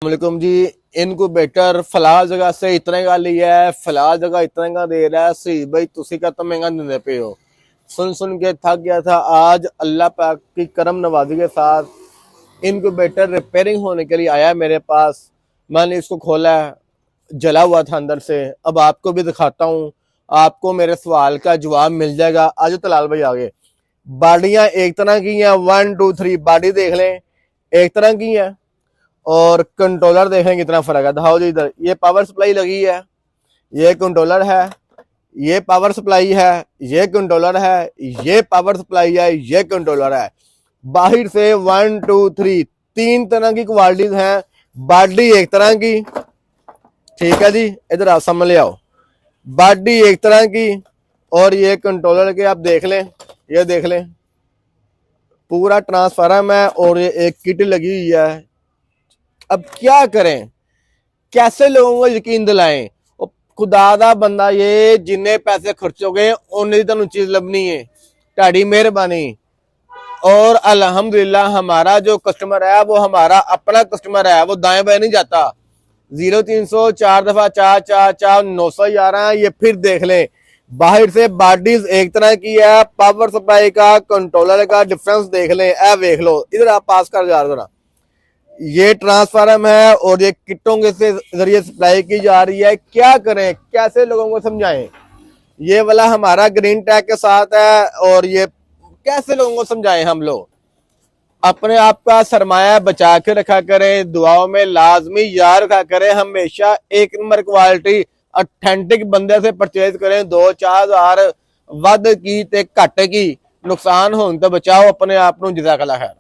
वालेकुम जी। इनक्यूबेटर फिलहाल जगह से इतने का लिया है, फिलहाल जगह इतने का दे रहा है। सही भाई तुसी का तो महंगा देते पे हो। सुन के थक गया था। आज अल्लाह पाक की करम नवाजी के साथ इनक्यूबेटर रिपेयरिंग होने के लिए आया मेरे पास। मैंने इसको खोला है, जला हुआ था अंदर से। अब आपको भी दिखाता हूँ, आपको मेरे सवाल का जवाब मिल जाएगा। आज तलाल भाई आगे बाडियां एक तरह की हैं, 1 2 3 बाडी देख लें, एक तरह की हैं। और कंट्रोलर देखें कितना फर्क है। दिखाओ जी इधर, ये पावर सप्लाई लगी है, ये कंट्रोलर है, ये पावर सप्लाई है, ये कंट्रोलर है, ये पावर सप्लाई है, ये कंट्रोलर है। बाहर से 1 2 3 तीन तरह की क्वालिटीज हैं। बॉडी एक तरह की, ठीक है जी, इधर आप समझ ले आओ। बॉडी एक तरह की और ये कंट्रोलर के आप देख लें, ये देख लें पूरा ट्रांसफार्मर है और ये एक किट लगी हुई है। अब क्या करें, कैसे लोगों को यकीन दिलाएं। खुदा दा बंदा ये जिन्ने पैसे खर्चोगे उन्हें तुम चीज लभनी है, ताड़ी मेहरबानी। और अल्हम्दुलिल्लाह हमारा जो कस्टमर है वो हमारा अपना कस्टमर है, वो दाएं बाएं नहीं जाता। 0300 4 दफा 4 4 4 911 ये फिर देख लें। बाहर से बॉडीज एक तरह की है, पावर सप्लाई का कंट्रोलर का डिफरेंस देख लें। ए देख लो, इधर आप पास कर जा रहे, ये ट्रांसफार्मर है और ये किटों के से जरिए सप्लाई की जा रही है। क्या करें, कैसे लोगों को समझाएं। ये वाला हमारा ग्रीन टैग के साथ है और ये कैसे लोगों को समझाएं। हम लोग अपने आप का सरमाया बचा के रखा करें, दुआओं में लाजमी याद रखा करें। हमेशा एक नंबर क्वालिटी ऑथेंटिक बंदे से परचेज करें। 2-4 हज़ार वध की ते घट की नुकसान होने तो बचाओ अपने आप को। जज़ाकल्लाह खैर।